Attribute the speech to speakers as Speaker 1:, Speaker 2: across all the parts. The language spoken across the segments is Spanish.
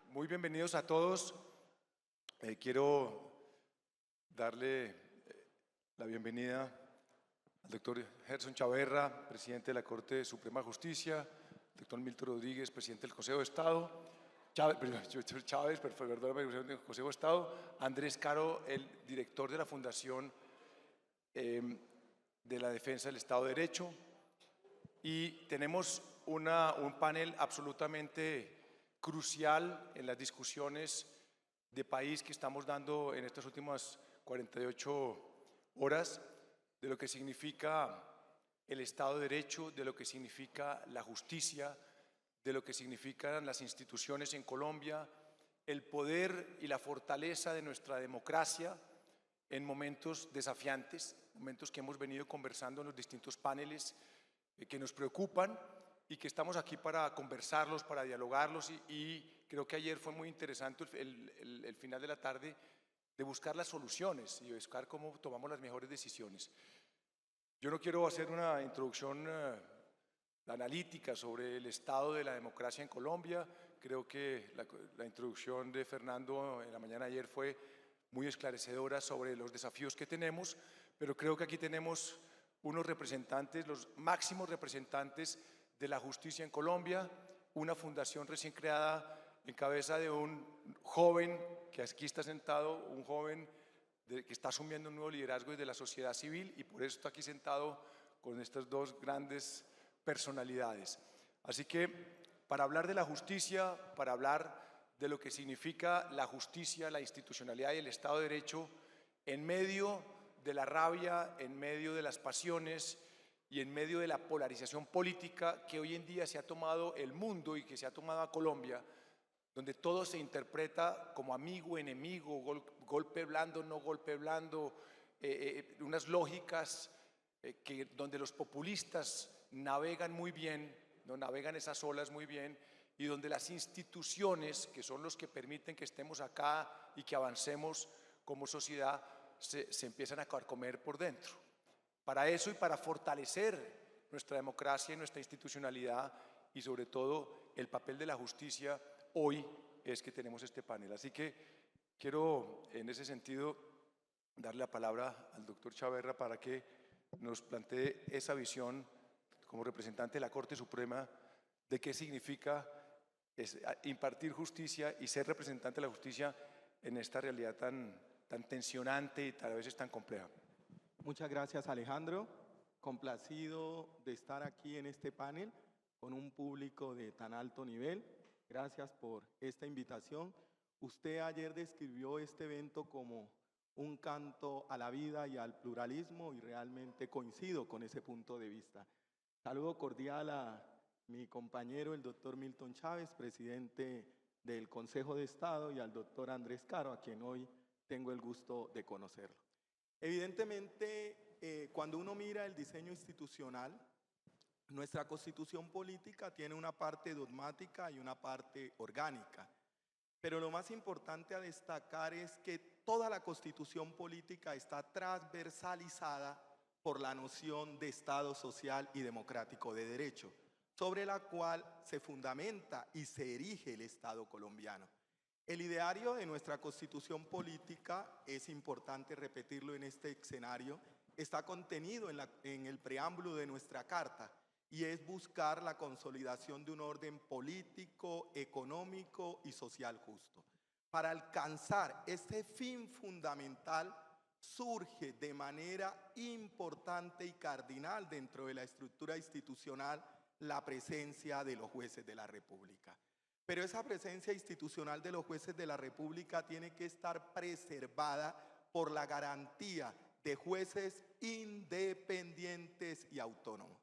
Speaker 1: Muy bienvenidos a todos. Quiero darle la bienvenida al doctor Gerson Chaverra, presidente de la Corte Suprema de Justicia, al doctor Milton Rodríguez, presidente del Consejo de Estado, Chávez, perdóname, del Consejo de Estado, Andrés Caro, el director de la Fundación de la Defensa del Estado de Derecho, y tenemos un panel absolutamente crucial en las discusiones de país que estamos dando en estas últimas 48 horas, de lo que significa el Estado de Derecho, de lo que significa la justicia, de lo que significan las instituciones en Colombia, el poder y la fortaleza de nuestra democracia en momentos desafiantes, momentos que hemos venido conversando en los distintos paneles que nos preocupan y que estamos aquí para conversarlos, para dialogarlos y creo que ayer fue muy interesante el final de la tarde de buscar las soluciones y buscar cómo tomamos las mejores decisiones. Yo no quiero hacer una introducción analítica sobre el estado de la democracia en Colombia. Creo que la introducción de Fernando en la mañana de ayer fue muy esclarecedora sobre los desafíos que tenemos, pero creo que aquí tenemos unos representantes, los máximos representantes de la justicia en Colombia, una fundación recién creada en cabeza de un joven que aquí está sentado, un joven que está asumiendo un nuevo liderazgo desde la sociedad civil y por eso está aquí sentado con estas dos grandes personalidades. Así que para hablar de la justicia, para hablar de lo que significa la justicia, la institucionalidad y el Estado de Derecho en medio de la rabia, en medio de las pasiones y en medio de la polarización política que hoy en día se ha tomado el mundo y que se ha tomado a Colombia, donde todo se interpreta como amigo, enemigo, golpe blando, no golpe blando, unas lógicas donde los populistas navegan muy bien, no navegan esas olas muy bien, y donde las instituciones, que son los que permiten que estemos acá y que avancemos como sociedad, se empiezan a carcomer por dentro. Para eso y para fortalecer nuestra democracia y nuestra institucionalidad y sobre todo el papel de la justicia, hoy es que tenemos este panel. Así que quiero en ese sentido darle la palabra al doctor Chaverra para que nos plantee esa visión como representante de la Corte Suprema de qué significa impartir justicia y ser representante de la justicia en esta realidad tan tensionante y a veces tan compleja.
Speaker 2: Muchas gracias, Alejandro. Complacido de estar aquí en este panel con un público de tan alto nivel. Gracias por esta invitación. Usted ayer describió este evento como un canto a la vida y al pluralismo y realmente coincido con ese punto de vista. Saludo cordial a mi compañero, el doctor Milton Chávez, presidente del Consejo de Estado, y al doctor Andrés Caro, a quien hoy tengo el gusto de conocerlo. Evidentemente, cuando uno mira el diseño institucional, nuestra constitución política tiene una parte dogmática y una parte orgánica. Pero lo más importante a destacar es que toda la constitución política está transversalizada por la noción de Estado social y democrático de derecho, sobre la cual se fundamenta y se erige el Estado colombiano. El ideario de nuestra constitución política, es importante repetirlo en este escenario, está contenido en el preámbulo de nuestra Carta y es buscar la consolidación de un orden político, económico y social justo. Para alcanzar este fin fundamental surge de manera importante y cardinal dentro de la estructura institucional la presencia de los jueces de la República. Pero esa presencia institucional de los jueces de la República tiene que estar preservada por la garantía de jueces independientes y autónomos.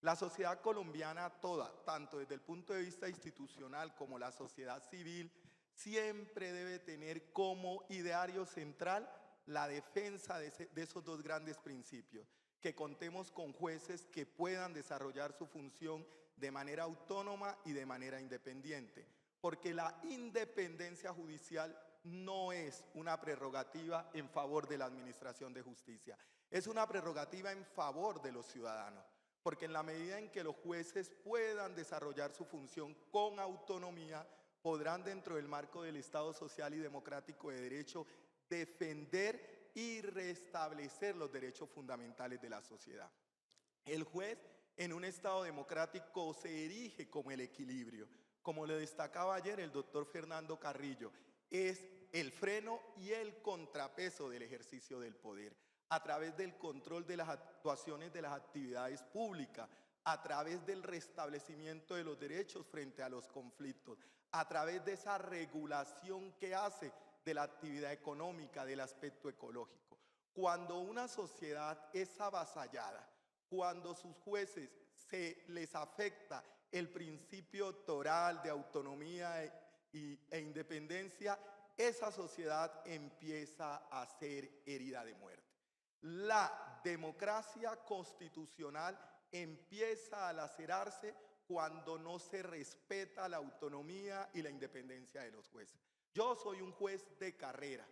Speaker 2: La sociedad colombiana toda, tanto desde el punto de vista institucional como la sociedad civil, siempre debe tener como ideario central la defensa de esos dos grandes principios, que contemos con jueces que puedan desarrollar su función de manera autónoma y de manera independiente, porque la independencia judicial no es una prerrogativa en favor de la administración de justicia, es una prerrogativa en favor de los ciudadanos. porque en la medida en que los jueces puedan desarrollar su función con autonomía, podrán dentro del marco del Estado social y democrático de derecho defender y restablecer los derechos fundamentales de la sociedad. El juez en un Estado democrático se erige como el equilibrio. Como le destacaba ayer el doctor Fernando Carrillo, es el freno y el contrapeso del ejercicio del poder, a través del control de las actuaciones de las actividades públicas, a través del restablecimiento de los derechos frente a los conflictos, a través de esa regulación que hace de la actividad económica, del aspecto ecológico. Cuando una sociedad es avasallada, cuando sus jueces se les afecta el principio toral de autonomía e independencia, esa sociedad empieza a ser herida de muerte. La democracia constitucional empieza a lacerarse cuando no se respeta la autonomía y la independencia de los jueces. Yo soy un juez de carrera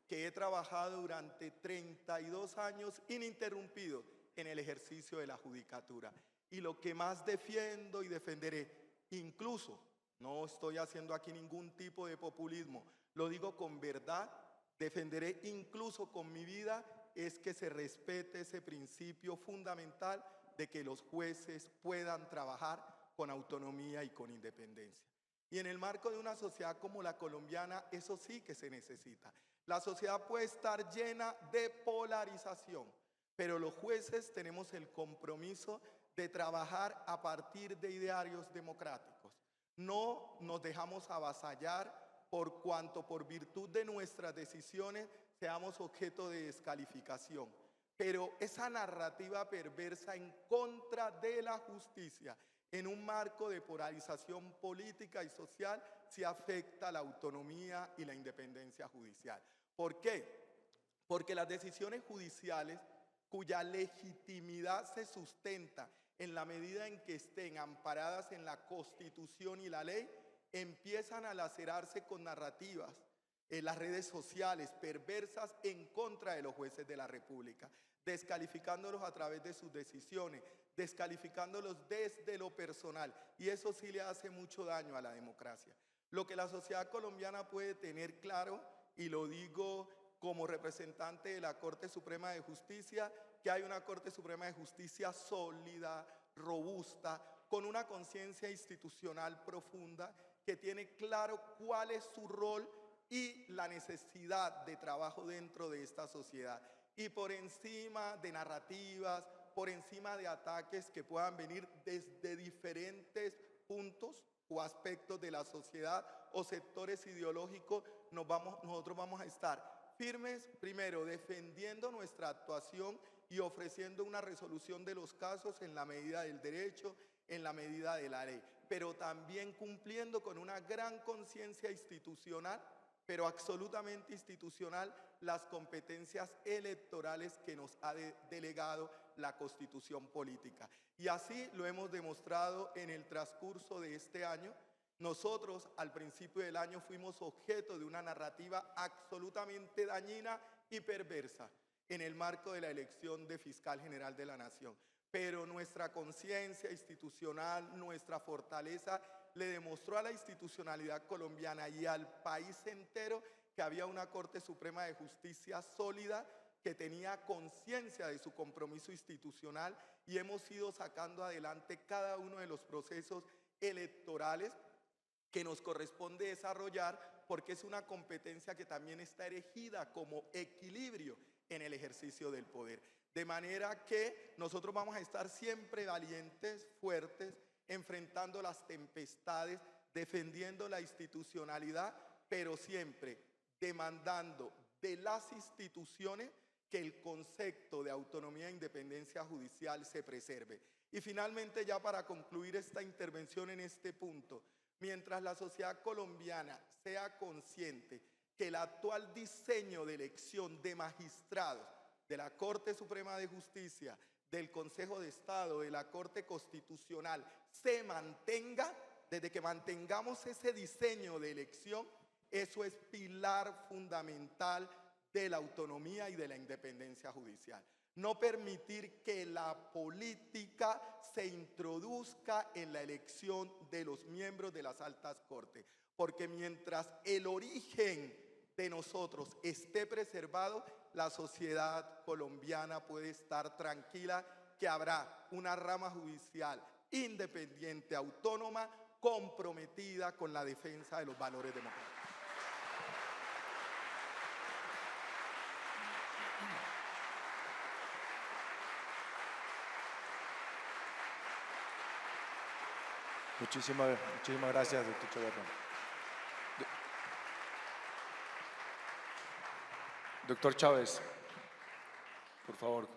Speaker 2: que he trabajado durante 32 años ininterrumpidos en el ejercicio de la judicatura. Y lo que más defiendo y defenderé, incluso, no estoy haciendo aquí ningún tipo de populismo, lo digo con verdad, defenderé incluso con mi vida, es que se respete ese principio fundamental de que los jueces puedan trabajar con autonomía y con independencia. Y en el marco de una sociedad como la colombiana, eso sí que se necesita. La sociedad puede estar llena de polarización, pero los jueces tenemos el compromiso de trabajar a partir de idearios democráticos. No nos dejamos avasallar por cuanto por virtud de nuestras decisiones seamos objeto de descalificación. Pero esa narrativa perversa en contra de la justicia, en un marco de polarización política y social, sí afecta la autonomía y la independencia judicial. ¿Por qué? Porque las decisiones judiciales, cuya legitimidad se sustenta en la medida en que estén amparadas en la Constitución y la ley, empiezan a lacerarse con narrativas en las redes sociales perversas en contra de los jueces de la República, descalificándolos a través de sus decisiones, descalificándolos desde lo personal, y eso sí le hace mucho daño a la democracia. Lo que la sociedad colombiana puede tener claro, y lo digo como representante de la Corte Suprema de Justicia, que hay una Corte Suprema de Justicia sólida, robusta, con una conciencia institucional profunda, que tiene claro cuál es su rol y la necesidad de trabajo dentro de esta sociedad. Y por encima de narrativas, por encima de ataques que puedan venir desde diferentes puntos o aspectos de la sociedad o sectores ideológicos, nosotros vamos a estar firmes, primero, defendiendo nuestra actuación y ofreciendo una resolución de los casos en la medida del derecho, en la medida de la ley, pero también cumpliendo con una gran conciencia institucional, pero absolutamente institucional, las competencias electorales que nos ha delegado la Constitución política. Y así lo hemos demostrado en el transcurso de este año. Nosotros al principio del año fuimos objeto de una narrativa absolutamente dañina y perversa en el marco de la elección de fiscal general de la Nación. Pero nuestra conciencia institucional, nuestra fortaleza, le demostró a la institucionalidad colombiana y al país entero que había una Corte Suprema de Justicia sólida, que tenía conciencia de su compromiso institucional, y hemos ido sacando adelante cada uno de los procesos electorales que nos corresponde desarrollar, porque es una competencia que también está erigida como equilibrio en el ejercicio del poder. De manera que nosotros vamos a estar siempre valientes, fuertes, enfrentando las tempestades, defendiendo la institucionalidad, pero siempre demandando de las instituciones que el concepto de autonomía e independencia judicial se preserve. Y finalmente, ya para concluir esta intervención en este punto, mientras la sociedad colombiana sea consciente que el actual diseño de elección de magistrados de la Corte Suprema de Justicia, del Consejo de Estado, de la Corte Constitucional, se mantenga, desde que mantengamos ese diseño de elección, eso es pilar fundamental de la autonomía y de la independencia judicial. No permitir que la política se introduzca en la elección de los miembros de las altas cortes, porque mientras el origen de nosotros esté preservado, la sociedad colombiana puede estar tranquila que habrá una rama judicial independiente, autónoma, comprometida con la defensa de los valores democráticos.
Speaker 1: Muchísimas gracias, doctor Chaverra. Doctor Chávez, por favor,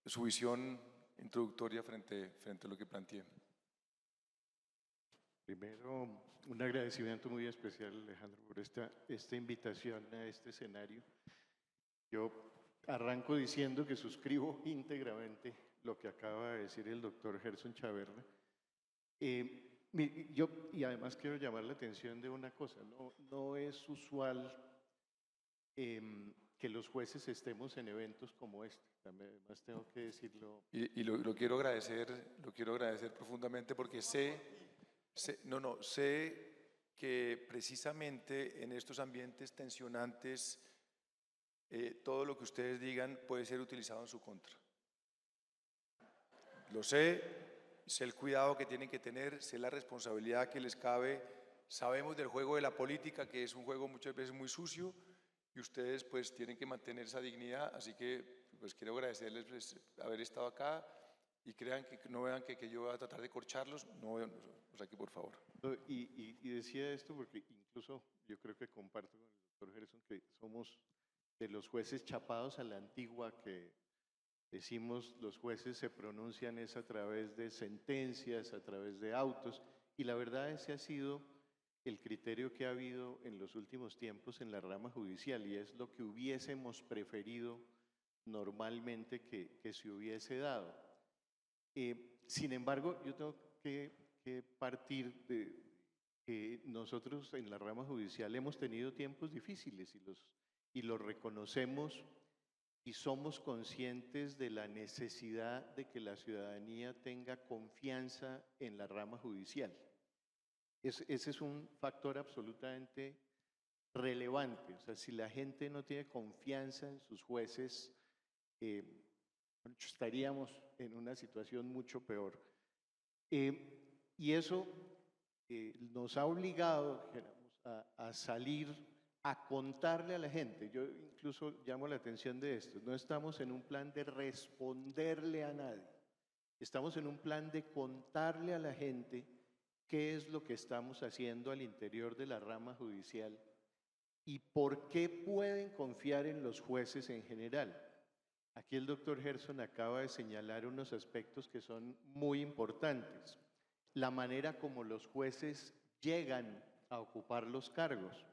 Speaker 1: su visión introductoria frente a lo que planteé.
Speaker 3: Primero, un agradecimiento muy especial, Alejandro, por esta invitación a este escenario. Yo arranco diciendo que suscribo íntegramente lo que acaba de decir el doctor Gerson Chaverra. Y además quiero llamar la atención de una cosa, no es usual que los jueces estemos en eventos como este. Además tengo que decirlo.
Speaker 1: Y lo quiero agradecer profundamente porque sé que precisamente en estos ambientes tensionantes todo lo que ustedes digan puede ser utilizado en su contra. Lo sé el cuidado que tienen que tener, sé la responsabilidad que les cabe, sabemos del juego de la política, que es un juego muchas veces muy sucio, y ustedes pues tienen que mantener esa dignidad, así que pues quiero agradecerles pues, haber estado acá, y crean que no vean que yo voy a tratar de corcharlos, no, o sea que por favor.
Speaker 3: Y decía esto porque incluso yo creo que comparto con el doctor Gerson que somos de los jueces chapados a la antigua, que decimos los jueces se pronuncian es a través de sentencias, a través de autos, y la verdad ese ha sido el criterio que ha habido en los últimos tiempos en la rama judicial, y es lo que hubiésemos preferido normalmente que se hubiese dado. Sin embargo, yo tengo que partir de que nosotros en la rama judicial hemos tenido tiempos difíciles y los reconocemos, y somos conscientes de la necesidad de que la ciudadanía tenga confianza en la rama judicial. Ese es un factor absolutamente relevante. O sea, si la gente no tiene confianza en sus jueces, estaríamos en una situación mucho peor. Y eso nos ha obligado a salir a contarle a la gente. Yo incluso llamo la atención de esto. No estamos en un plan de responderle a nadie. Estamos en un plan de contarle a la gente qué es lo que estamos haciendo al interior de la rama judicial y por qué pueden confiar en los jueces en general. Aquí el doctor Gerson acaba de señalar unos aspectos que son muy importantes. La manera como los jueces llegan a ocupar los cargos,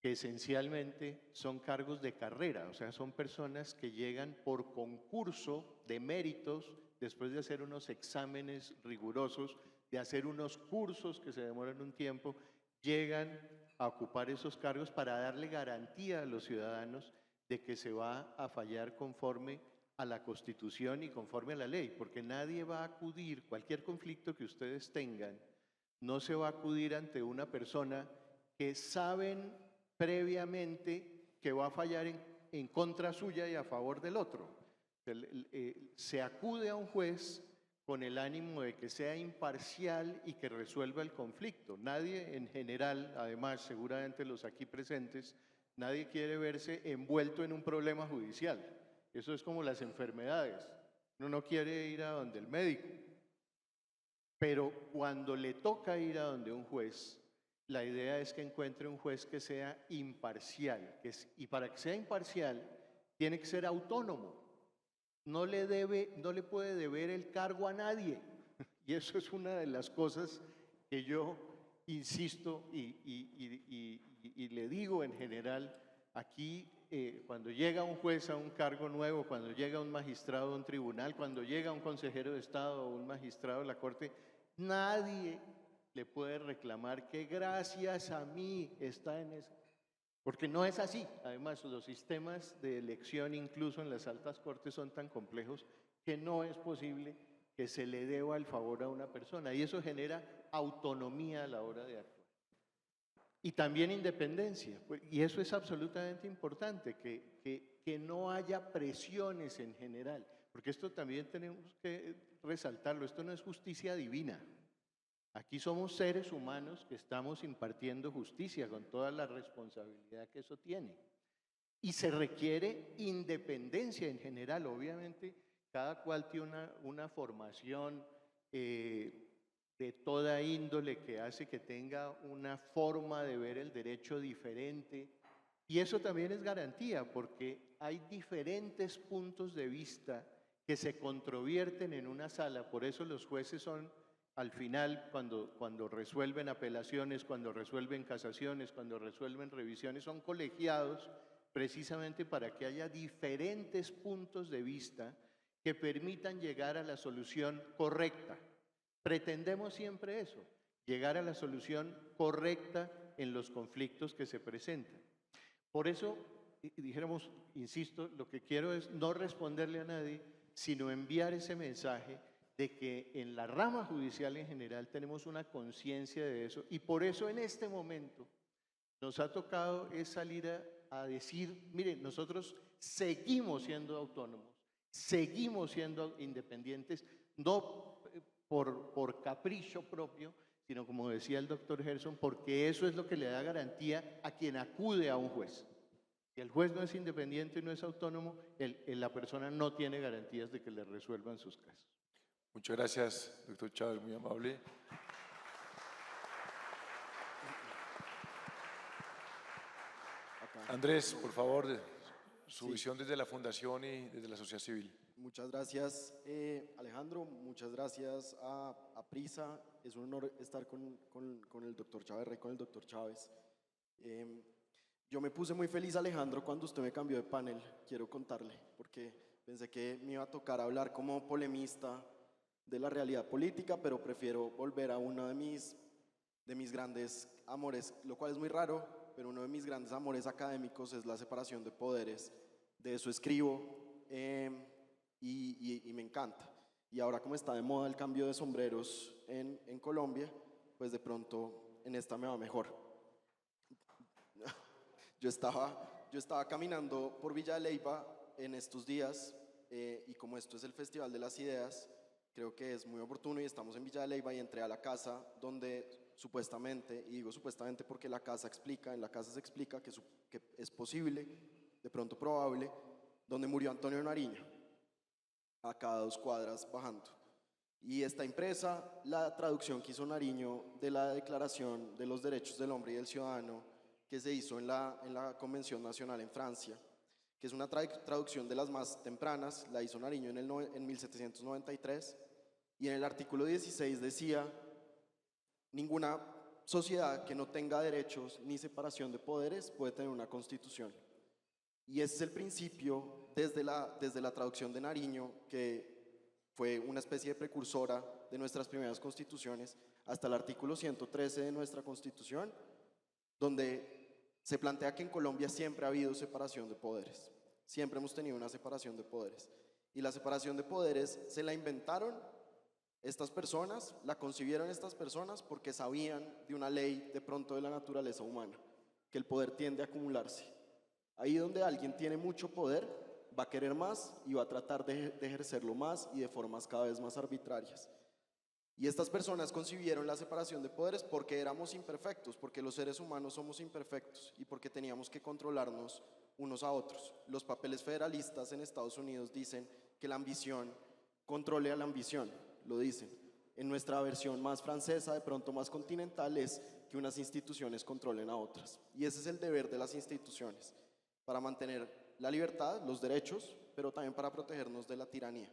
Speaker 3: que esencialmente son cargos de carrera, o sea, son personas que llegan por concurso de méritos después de hacer unos exámenes rigurosos, de hacer unos cursos que se demoran un tiempo, llegan a ocupar esos cargos para darle garantía a los ciudadanos de que se va a fallar conforme a la Constitución y conforme a la ley, porque nadie va a acudir, cualquier conflicto que ustedes tengan, no se va a acudir ante una persona que saben previamente que va a fallar en contra suya y a favor del otro. Se acude a un juez con el ánimo de que sea imparcial y que resuelva el conflicto. Nadie en general, además, seguramente los aquí presentes, nadie quiere verse envuelto en un problema judicial. Eso es como las enfermedades. Uno no quiere ir a donde el médico. Pero cuando le toca ir a donde un juez, la idea es que encuentre un juez que sea imparcial. Y para que sea imparcial, tiene que ser autónomo. No le puede deber el cargo a nadie. Y eso es una de las cosas que yo insisto y le digo en general aquí, cuando llega un juez a un cargo nuevo, cuando llega un magistrado a un tribunal, cuando llega un consejero de Estado o un magistrado de la Corte, nadie le puede reclamar que gracias a mí está en ese. Porque no es así. Además, los sistemas de elección, incluso en las altas cortes, son tan complejos que no es posible que se le deba el favor a una persona. Y eso genera autonomía a la hora de actuar. Y también independencia. Y eso es absolutamente importante, que no haya presiones en general. Porque esto también tenemos que resaltarlo. Esto no es justicia divina. Aquí somos seres humanos que estamos impartiendo justicia con toda la responsabilidad que eso tiene. Y se requiere independencia en general. Obviamente, cada cual tiene una formación de toda índole que hace que tenga una forma de ver el derecho diferente. Y eso también es garantía, porque hay diferentes puntos de vista que se controvierten en una sala. Por eso los jueces son, al final, cuando resuelven apelaciones, cuando resuelven casaciones, cuando resuelven revisiones, son colegiados precisamente para que haya diferentes puntos de vista que permitan llegar a la solución correcta. Pretendemos siempre eso, llegar a la solución correcta en los conflictos que se presentan. Por eso, dijéramos, insisto, lo que quiero es no responderle a nadie, sino enviar ese mensaje de que en la rama judicial en general tenemos una conciencia de eso, y por eso en este momento nos ha tocado es salir a decir, miren, nosotros seguimos siendo autónomos, seguimos siendo independientes, no por capricho propio, sino como decía el doctor Gerson, porque eso es lo que le da garantía a quien acude a un juez. Si el juez no es independiente y no es autónomo, la persona no tiene garantías de que le resuelvan sus casos.
Speaker 1: Muchas gracias, doctor Chávez, muy amable. Andrés, por favor, su visión desde la Fundación y desde la sociedad civil.
Speaker 4: Muchas gracias, Alejandro, muchas gracias a Prisa. Es un honor estar con el doctor Chávez Rey, con el doctor Chávez. Yo me puse muy feliz, Alejandro, cuando usted me cambió de panel, quiero contarle, porque pensé que me iba a tocar hablar como polemista de la realidad política, pero prefiero volver a uno de mis grandes amores, lo cual es muy raro, pero uno de mis grandes amores académicos es la separación de poderes. De eso escribo. Y me encanta. Y ahora como está de moda el cambio de sombreros en Colombia, pues de pronto en esta me va mejor. Yo estaba caminando por Villa de Leyva en estos días y como esto es el Festival de las Ideas, creo que es muy oportuno y estamos en Villa de Leyva y entré a la casa donde supuestamente, y digo supuestamente porque en la casa se explica que es posible, de pronto probable, donde murió Antonio Nariño, a cada 2 cuadras bajando. Y está impresa la traducción que hizo Nariño de la Declaración de los Derechos del Hombre y del Ciudadano que se hizo en la Convención Nacional en Francia, que es una traducción de las más tempranas, la hizo Nariño en 1793, y en el artículo 16 decía: ninguna sociedad que no tenga derechos ni separación de poderes puede tener una constitución. Y ese es el principio desde la traducción de Nariño, que fue una especie de precursora de nuestras primeras constituciones, hasta el artículo 113 de nuestra Constitución, donde se plantea que en Colombia siempre ha habido separación de poderes. Siempre hemos tenido una separación de poderes. Y la separación de poderes se la inventaron estas personas, la concibieron estas personas porque sabían de una ley de pronto de la naturaleza humana, que el poder tiende a acumularse. Ahí donde alguien tiene mucho poder, va a querer más y va a tratar de ejercerlo más y de formas cada vez más arbitrarias. Y estas personas concibieron la separación de poderes porque éramos imperfectos, porque los seres humanos somos imperfectos y porque teníamos que controlarnos unos a otros. Los papeles federalistas en Estados Unidos dicen que la ambición controle a la ambición, lo dicen. En nuestra versión más francesa, de pronto más continental, es que unas instituciones controlen a otras. Y ese es el deber de las instituciones, para mantener la libertad, los derechos, pero también para protegernos de la tiranía.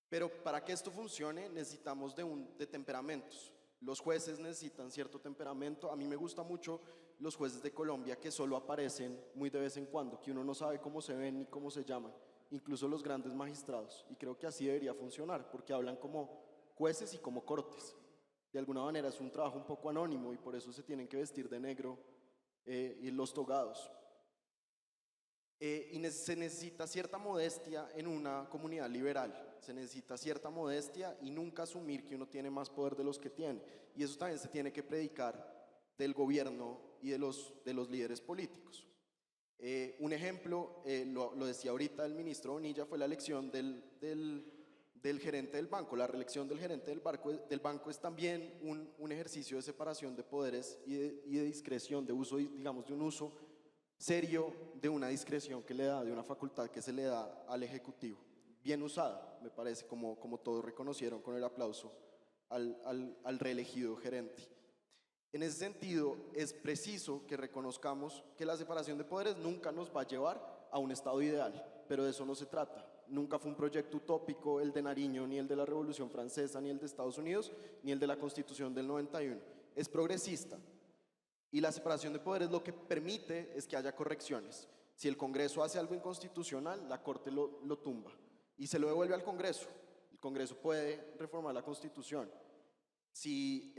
Speaker 4: Pero para que esto funcione necesitamos de temperamentos. Los jueces necesitan cierto temperamento. A mí me gusta mucho los jueces de Colombia que solo aparecen muy de vez en cuando, que uno no sabe cómo se ven ni cómo se llaman, incluso los grandes magistrados. Y creo que así debería funcionar, porque hablan como jueces y como cortes. De alguna manera es un trabajo un poco anónimo y por eso se tienen que vestir de negro y los togados. Se necesita cierta modestia en una comunidad liberal, se necesita cierta modestia y nunca asumir que uno tiene más poder de los que tiene. Y eso también se tiene que predicar del gobierno y de los líderes políticos. Un ejemplo, lo decía ahorita el ministro Bonilla, fue la elección del gerente del banco. La reelección del gerente del banco es también un ejercicio de separación de poderes y de discreción, de uso, digamos, de un uso serio de una discreción que le da, de una facultad que se le da al Ejecutivo. Bien usada, me parece, como todos reconocieron con el aplauso al reelegido gerente. En ese sentido, es preciso que reconozcamos que la separación de poderes nunca nos va a llevar a un estado ideal, pero de eso no se trata. Nunca fue un proyecto utópico el de Nariño, ni el de la Revolución Francesa, ni el de Estados Unidos, ni el de la Constitución del 91. Es progresista. Y la separación de poderes lo que permite es que haya correcciones. Si el Congreso hace algo inconstitucional, la Corte lo tumba y se lo devuelve al Congreso. El Congreso puede reformar la Constitución. Si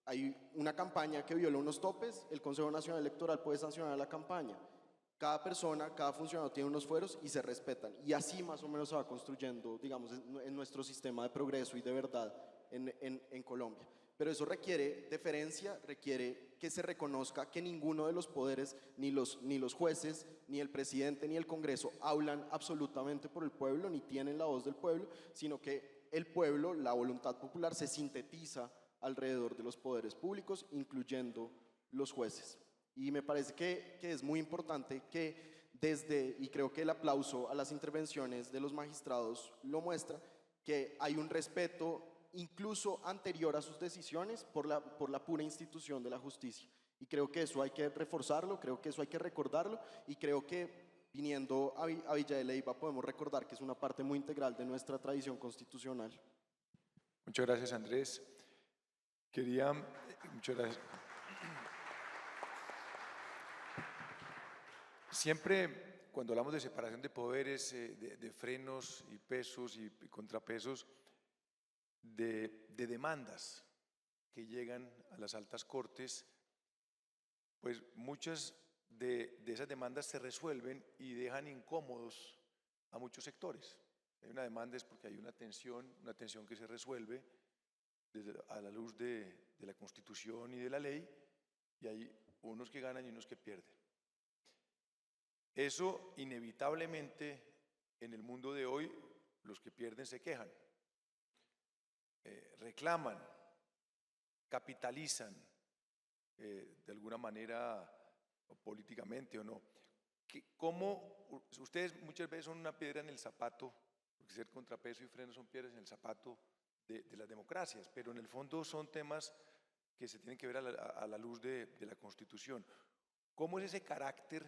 Speaker 4: hay una campaña que viola unos topes, el Consejo Nacional Electoral puede sancionar la campaña. Cada persona, cada funcionario tiene unos fueros y se respetan. Y así más o menos se va construyendo, digamos, en nuestro sistema de progreso y de verdad en Colombia. Pero eso requiere deferencia, requiere que se reconozca que ninguno de los poderes, ni los jueces, ni el presidente, ni el Congreso hablan absolutamente por el pueblo, ni tienen la voz del pueblo, sino que el pueblo, la voluntad popular, se sintetiza alrededor de los poderes públicos, incluyendo los jueces. Y me parece que es muy importante que y creo que el aplauso a las intervenciones de los magistrados lo muestra, que hay un respeto incluso anterior a sus decisiones por la pura institución de la justicia. Y creo que eso hay que reforzarlo, creo que eso hay que recordarlo y creo que viniendo a Villa de Leyva podemos recordar que es una parte muy integral de nuestra tradición constitucional.
Speaker 1: Muchas gracias, Andrés. Muchas gracias. Siempre cuando hablamos de separación de poderes, de frenos y pesos y contrapesos, de demandas que llegan a las altas cortes, pues muchas de esas demandas se resuelven y dejan incómodos a muchos sectores. Hay una demanda es porque hay una tensión que se resuelve a la luz de la Constitución y de la ley, y hay unos que ganan y unos que pierden. Eso inevitablemente en el mundo de hoy, los que pierden se quejan. Reclaman, capitalizan de alguna manera políticamente o no. ¿Cómo ustedes muchas veces son una piedra en el zapato, porque ser contrapeso y freno son piedras en el zapato de las democracias, pero en el fondo son temas que se tienen que ver a la luz de la Constitución? ¿Cómo es ese carácter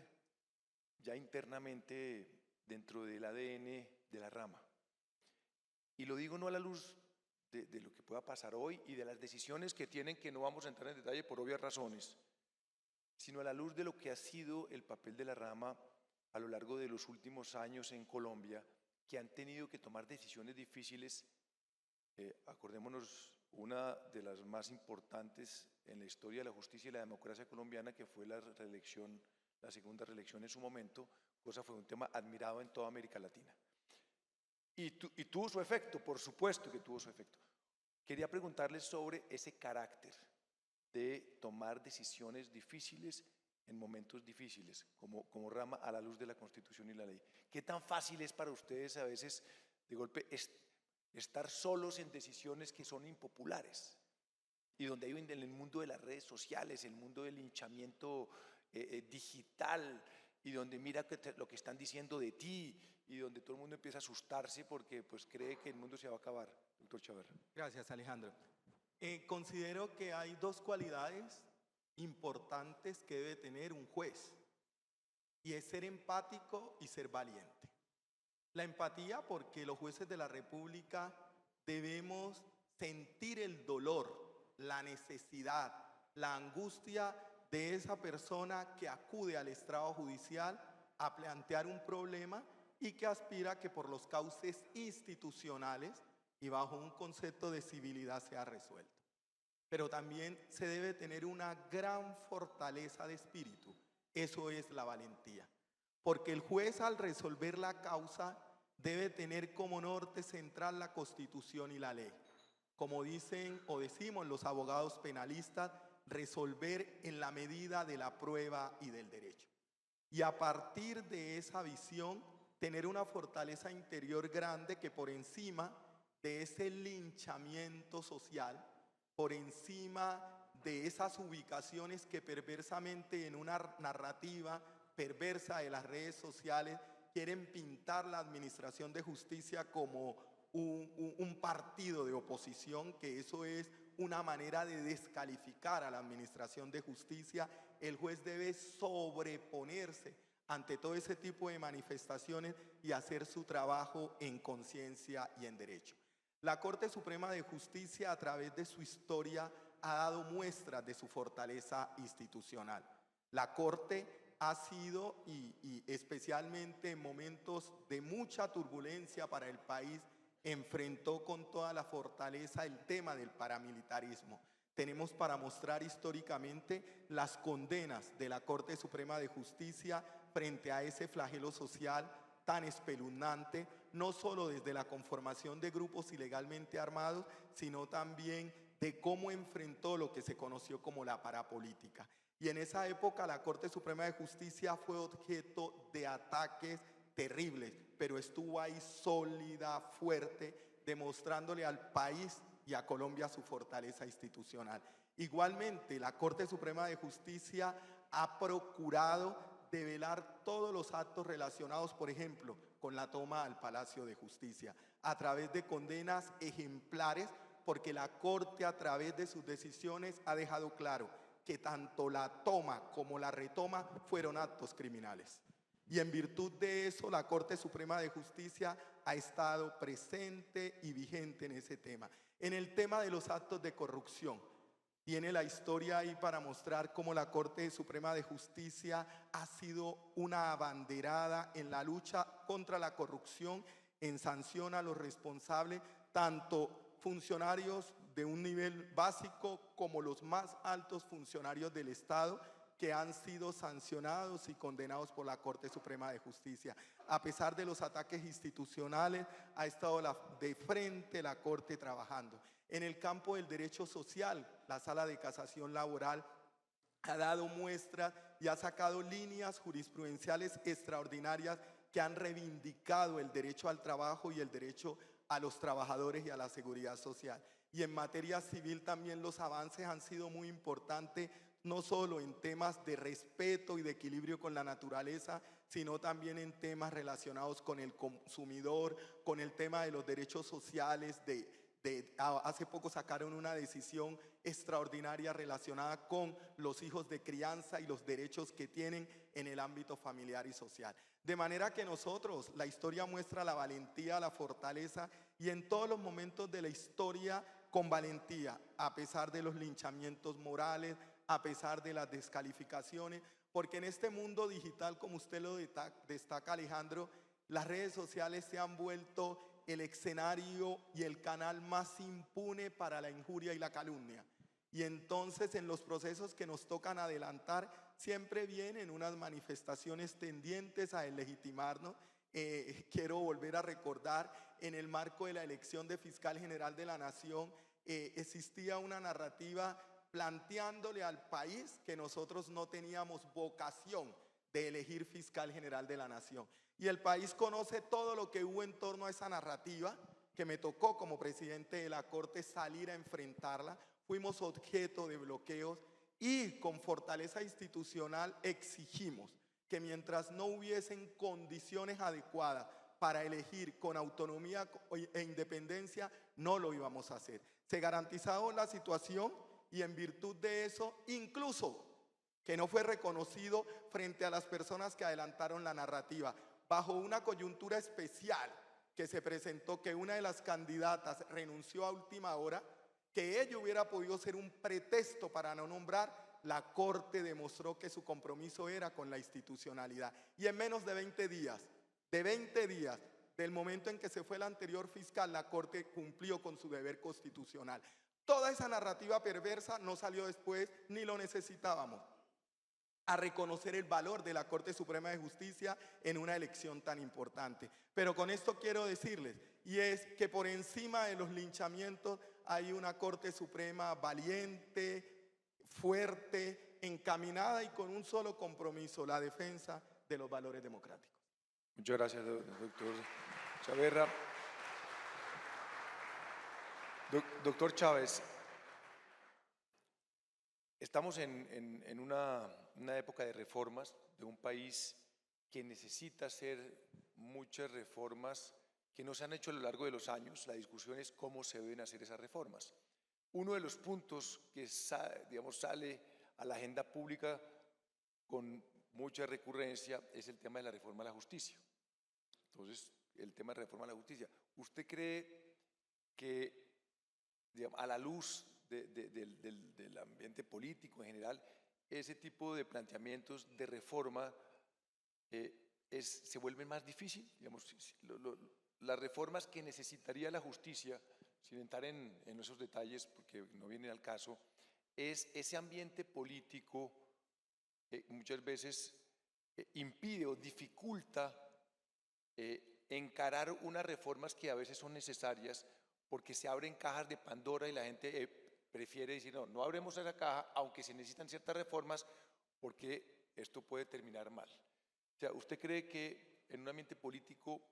Speaker 1: ya internamente dentro del ADN de la rama? Y lo digo no a la luz de lo que pueda pasar hoy y de las decisiones que tienen, que no vamos a entrar en detalle por obvias razones, sino a la luz de lo que ha sido el papel de la rama a lo largo de los últimos años en Colombia, que han tenido que tomar decisiones difíciles. Acordémonos una de las más importantes en la historia de la justicia y la democracia colombiana, que fue la segunda reelección en su momento, cosa fue un tema admirado en toda América Latina. Y tuvo su efecto, por supuesto que tuvo su efecto. Quería preguntarles sobre ese carácter de tomar decisiones difíciles en momentos difíciles, como rama a la luz de la Constitución y la ley. ¿Qué tan fácil es para ustedes a veces, de golpe, estar solos en decisiones que son impopulares? Y donde hay en el mundo de las redes sociales, el mundo del linchamiento digital, y donde mira lo que están diciendo de ti, y donde todo el mundo empieza a asustarse porque pues cree que el mundo se va a acabar. Doctor Chaverra.
Speaker 2: Gracias, Alejandro. Considero que hay dos cualidades importantes que debe tener un juez, y es ser empático y ser valiente. La empatía, porque los jueces de la República debemos sentir el dolor, la necesidad, la angustia de esa persona que acude al estrado judicial a plantear un problema y que aspira que por los cauces institucionales y bajo un concepto de civilidad sea resuelto. pero también se debe tener una gran fortaleza de espíritu. Eso es la valentía. Porque el juez, al resolver la causa, debe tener como norte central la Constitución y la ley. Como dicen o decimos los abogados penalistas, resolver en la medida de la prueba y del derecho. Y a partir de esa visión, tener una fortaleza interior grande que por encima de ese linchamiento social, por encima de esas ubicaciones que perversamente en una narrativa perversa de las redes sociales quieren pintar la administración de justicia como un partido de oposición, que eso es una manera de descalificar a la administración de justicia. El juez debe sobreponerse ante todo ese tipo de manifestaciones y hacer su trabajo en conciencia y en derecho. La Corte Suprema de Justicia, a través de su historia, ha dado muestras de su fortaleza institucional. La Corte ha sido, y especialmente en momentos de mucha turbulencia para el país, enfrentó con toda la fortaleza el tema del paramilitarismo. Tenemos para mostrar históricamente las condenas de la Corte Suprema de Justicia frente a ese flagelo social tan espeluznante, no solo desde la conformación de grupos ilegalmente armados, sino también de cómo enfrentó lo que se conoció como la parapolítica. Y en esa época la Corte Suprema de Justicia fue objeto de ataques terribles, pero estuvo ahí sólida, fuerte, demostrándole al país y a Colombia su fortaleza institucional. Igualmente, la Corte Suprema de Justicia ha procurado develar todos los actos relacionados, por ejemplo, con la toma al Palacio de Justicia, a través de condenas ejemplares, porque la Corte, a través de sus decisiones, ha dejado claro que tanto la toma como la retoma fueron actos criminales. Y en virtud de eso, la Corte Suprema de Justicia ha estado presente y vigente en ese tema. En el tema de los actos de corrupción, tiene la historia ahí para mostrar cómo la Corte Suprema de Justicia ha sido una abanderada en la lucha contra la corrupción, en sanción a los responsables, tanto funcionarios de un nivel básico como los más altos funcionarios del Estado, que han sido sancionados y condenados por la Corte Suprema de Justicia. A pesar de los ataques institucionales, ha estado de frente la Corte trabajando. En el campo del derecho social, la Sala de Casación Laboral ha dado muestras y ha sacado líneas jurisprudenciales extraordinarias que han reivindicado el derecho al trabajo y el derecho a los trabajadores y a la seguridad social. Y en materia civil también los avances han sido muy importantes, no solo en temas de respeto y de equilibrio con la naturaleza, sino también en temas relacionados con el consumidor, con el tema de los derechos sociales. Hace poco sacaron una decisión extraordinaria relacionada con los hijos de crianza y los derechos que tienen en el ámbito familiar y social. De manera que nosotros, la historia muestra la valentía, la fortaleza, y en todos los momentos de la historia con valentía, a pesar de los linchamientos morales, a pesar de las descalificaciones, porque en este mundo digital, como usted lo destaca, Alejandro, las redes sociales se han vuelto el escenario y el canal más impune para la injuria y la calumnia. Y entonces en los procesos que nos tocan adelantar, siempre vienen unas manifestaciones tendientes a deslegitimarnos. Quiero volver a recordar, en el marco de la elección de fiscal general de la Nación, existía una narrativa planteándole al país que nosotros no teníamos vocación de elegir fiscal general de la Nación. Y el país conoce todo lo que hubo en torno a esa narrativa, que me tocó como presidente de la Corte salir a enfrentarla. Fuimos objeto de bloqueos y con fortaleza institucional exigimos que mientras no hubiesen condiciones adecuadas para elegir con autonomía e independencia, no lo íbamos a hacer. Se garantizaba la situación y en virtud de eso, incluso que no fue reconocido frente a las personas que adelantaron la narrativa, bajo una coyuntura especial que se presentó, que una de las candidatas renunció a última hora, que ello hubiera podido ser un pretexto para no nombrar. La Corte demostró que su compromiso era con la institucionalidad. Y en menos de 20 días, del momento en que se fue el anterior fiscal, la Corte cumplió con su deber constitucional. Toda esa narrativa perversa no salió después, ni lo necesitábamos, a reconocer el valor de la Corte Suprema de Justicia en una elección tan importante. Pero con esto quiero decirles, y es que por encima de los linchamientos hay una Corte Suprema valiente, fuerte, encaminada y con un solo compromiso, la defensa de los valores democráticos.
Speaker 1: Muchas gracias, doctor Chaverra. Doctor Chávez, estamos en una época de reformas de un país que necesita hacer muchas reformas que no se han hecho a lo largo de los años. La discusión es cómo se deben hacer esas reformas. Uno de los puntos que sale a la agenda pública con mucha recurrencia es el tema de la reforma a la justicia. Entonces, el tema de reforma a la justicia. ¿Usted cree que, digamos, a la luz del ambiente político en general, ese tipo de planteamientos de reforma se vuelven más difícil? Digamos, las reformas que necesitaría la justicia, sin entrar en esos detalles porque no viene al caso, es ese ambiente político muchas veces impide o dificulta encarar unas reformas que a veces son necesarias porque se abren cajas de Pandora y la gente prefiere decir, no, no abremos esa caja, aunque se necesitan ciertas reformas, porque esto puede terminar mal. O sea, ¿usted cree que en un ambiente político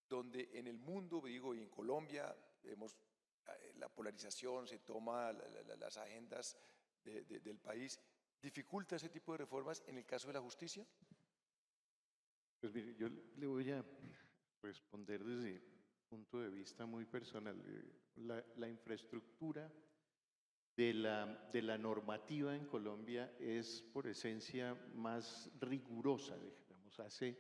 Speaker 1: donde en el mundo, digo, y en Colombia, vemos la polarización, se toma las agendas del país, dificulta ese tipo de reformas en el caso de la justicia?
Speaker 3: Pues mire, yo le voy a responder desde un punto de vista muy personal. La infraestructura de la normativa en Colombia es por esencia más rigurosa, digamos, hace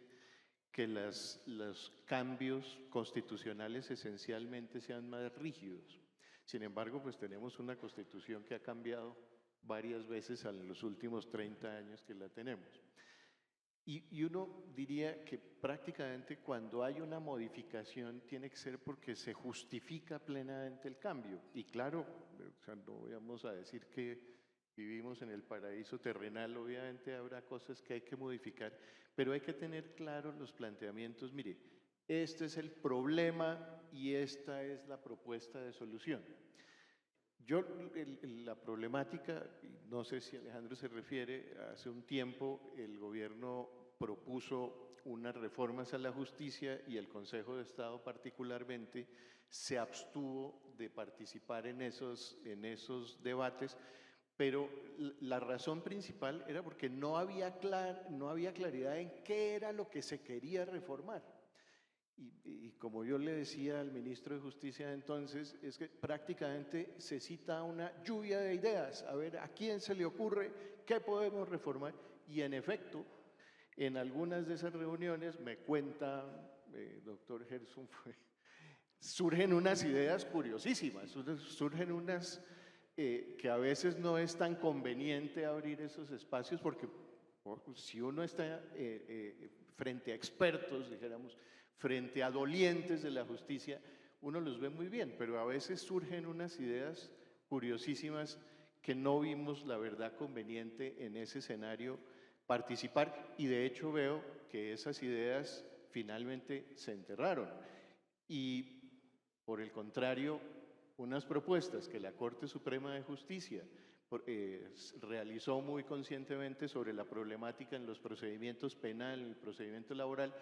Speaker 3: que los cambios constitucionales esencialmente sean más rígidos. Sin embargo, pues tenemos una constitución que ha cambiado varias veces en los últimos 30 años que la tenemos. Y uno diría que prácticamente cuando hay una modificación tiene que ser porque se justifica plenamente el cambio. Y claro, o sea, no vamos a decir que vivimos en el paraíso terrenal, obviamente habrá cosas que hay que modificar, pero hay que tener claros los planteamientos. Mire, este es el problema y esta es la propuesta de solución. Yo, la problemática, no sé si Alejandro se refiere, hace un tiempo el gobierno propuso unas reformas a la justicia y el Consejo de Estado particularmente se abstuvo de participar en esos debates, pero la razón principal era porque no había claridad en qué era lo que se quería reformar. Y como yo le decía al ministro de Justicia entonces, es que prácticamente se cita una lluvia de ideas, a ver a quién se le ocurre, qué podemos reformar, y en efecto, en algunas de esas reuniones, me cuenta doctor Gerson, surgen unas ideas curiosísimas, surgen unas que a veces no es tan conveniente abrir esos espacios porque si uno está frente a expertos, dijéramos, frente a dolientes de la justicia, uno los ve muy bien, pero a veces surgen unas ideas curiosísimas que no vimos la verdad conveniente en ese escenario participar, y de hecho veo que esas ideas finalmente se enterraron. Y por el contrario, unas propuestas que la Corte Suprema de Justicia realizó muy conscientemente sobre la problemática en los procedimientos penal, en el procedimiento laboral,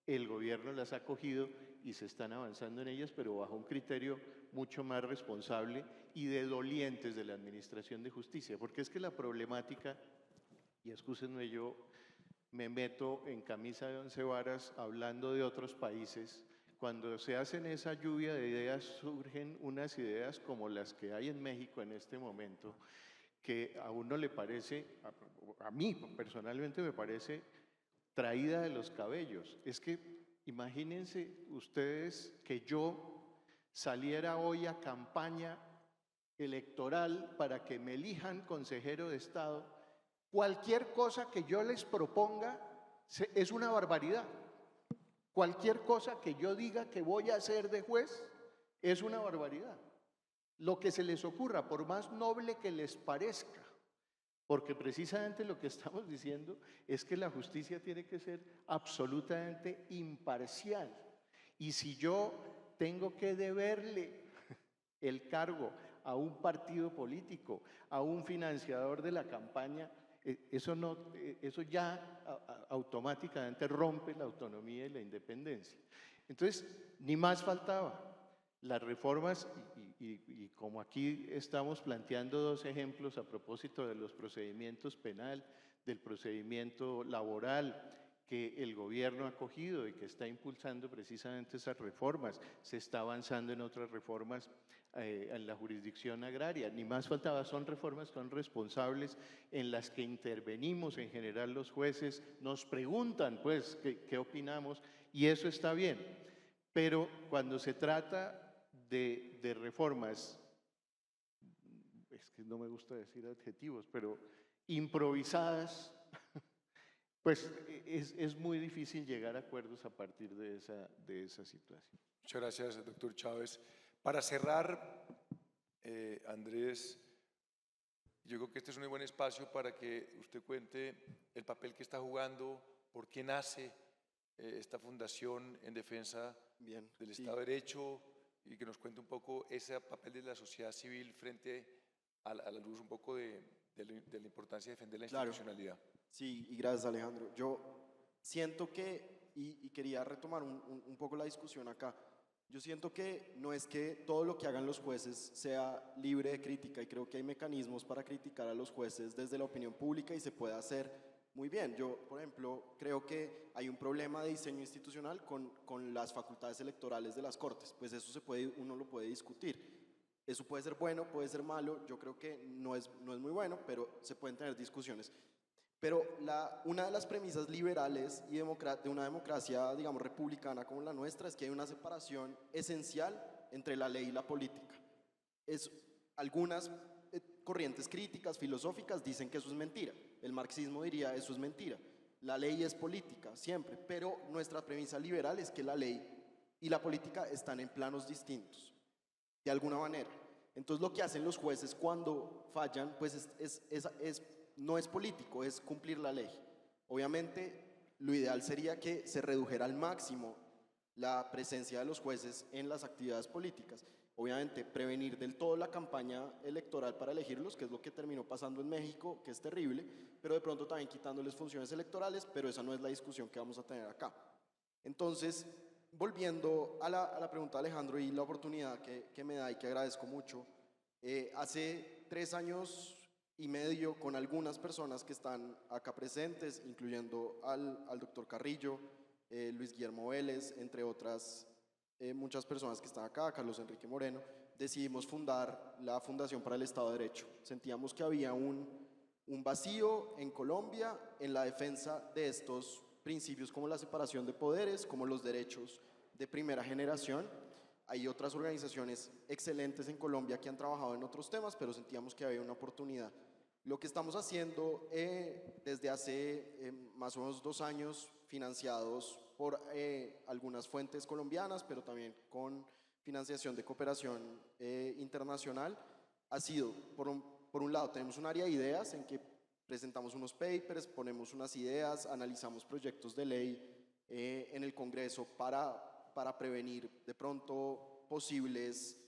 Speaker 3: el gobierno las ha cogido y se están avanzando en ellas, pero bajo un criterio mucho más responsable y de dolientes de la Administración de Justicia, porque es que la problemática, y excúsenme, yo me meto en camisa de 11 varas hablando de otros países. Cuando se hacen esa lluvia de ideas, surgen unas ideas como las que hay en México en este momento, que a uno le parece, a mí personalmente me parece traída de los cabellos. Es que imagínense ustedes que yo saliera hoy a campaña electoral para que me elijan consejero de Estado. Cualquier cosa que yo les proponga es una barbaridad. Cualquier cosa que yo diga que voy a hacer de juez es una barbaridad. lo que se les ocurra, por más noble que les parezca. Porque precisamente lo que estamos diciendo es que la justicia tiene que ser absolutamente imparcial. Y si yo tengo que deberle el cargo a un partido político, a un financiador de la campaña, eso ya automáticamente rompe la autonomía y la independencia. Entonces, ni más faltaba. Las reformas, y como aquí estamos planteando dos ejemplos a propósito de los procedimientos penal, del procedimiento laboral que el gobierno ha acogido y que está impulsando precisamente esas reformas, se está avanzando en otras reformas en la jurisdicción agraria, ni más faltaba, son reformas que son responsables, en las que intervenimos en general los jueces, nos preguntan pues qué opinamos, y eso está bien, pero cuando se trata de reformas, es que no me gusta decir adjetivos, pero improvisadas, pues es muy difícil llegar a acuerdos a partir de esa situación.
Speaker 1: Muchas gracias, doctor Chávez. Para cerrar, Andrés, yo creo que este es un muy buen espacio para que usted cuente el papel que está jugando, por qué nace esta fundación en defensa del Estado de Derecho, y que nos cuente un poco ese papel de la sociedad civil frente a la luz un poco de la importancia de defender la institucionalidad.
Speaker 4: Sí, y gracias, Alejandro. Yo siento que, y quería retomar un poco la discusión acá, yo siento que no es que todo lo que hagan los jueces sea libre de crítica, y creo que hay mecanismos para criticar a los jueces desde la opinión pública y se puede hacer muy bien. Yo, por ejemplo, creo que hay un problema de diseño institucional con las facultades electorales de las Cortes. Pues eso uno lo puede discutir. Eso puede ser bueno, puede ser malo. Yo creo que no es muy bueno, pero se pueden tener discusiones. Pero una de las premisas liberales y de una democracia, digamos, republicana como la nuestra, es que hay una separación esencial entre la ley y la política. Algunas corrientes críticas, filosóficas, dicen que eso es mentira. El marxismo diría eso es mentira. La ley es política, siempre, pero nuestra premisa liberal es que la ley y la política están en planos distintos, de alguna manera. Entonces lo que hacen los jueces cuando fallan, pues no es político, es cumplir la ley. Obviamente, lo ideal sería que se redujera al máximo la presencia de los jueces en las actividades políticas. Obviamente, prevenir del todo la campaña electoral para elegirlos, que es lo que terminó pasando en México, que es terrible, pero de pronto también quitándoles funciones electorales, pero esa no es la discusión que vamos a tener acá. Entonces, volviendo a la pregunta de Alejandro y la oportunidad que me da y que agradezco mucho, hace 3 años y medio, con algunas personas que están acá presentes, incluyendo al doctor Carrillo, Luis Guillermo Vélez, entre otras muchas personas que están acá, Carlos Enrique Moreno, decidimos fundar la Fundación para el Estado de Derecho. Sentíamos que había un vacío en Colombia en la defensa de estos principios como la separación de poderes, como los derechos de primera generación. Hay otras organizaciones excelentes en Colombia que han trabajado en otros temas, pero sentíamos que había una oportunidad. Lo que estamos haciendo desde hace más o menos 2 años, financiados por algunas fuentes colombianas, pero también con financiación de cooperación internacional, ha sido, por un lado, tenemos un área de ideas en que presentamos unos papers, ponemos unas ideas, analizamos proyectos de ley en el Congreso para prevenir de pronto posibles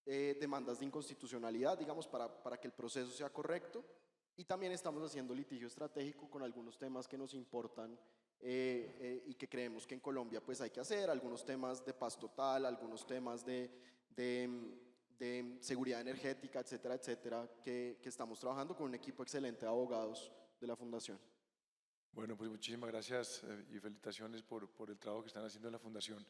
Speaker 4: demandas de inconstitucionalidad, digamos, para que el proceso sea correcto. Y también estamos haciendo litigio estratégico con algunos temas que nos importan y que creemos que en Colombia pues hay que hacer, algunos temas de paz total, algunos temas de seguridad energética, etcétera, etcétera, que estamos trabajando con un equipo excelente de abogados de la Fundación.
Speaker 1: Bueno, pues muchísimas gracias y felicitaciones por el trabajo que están haciendo en la Fundación.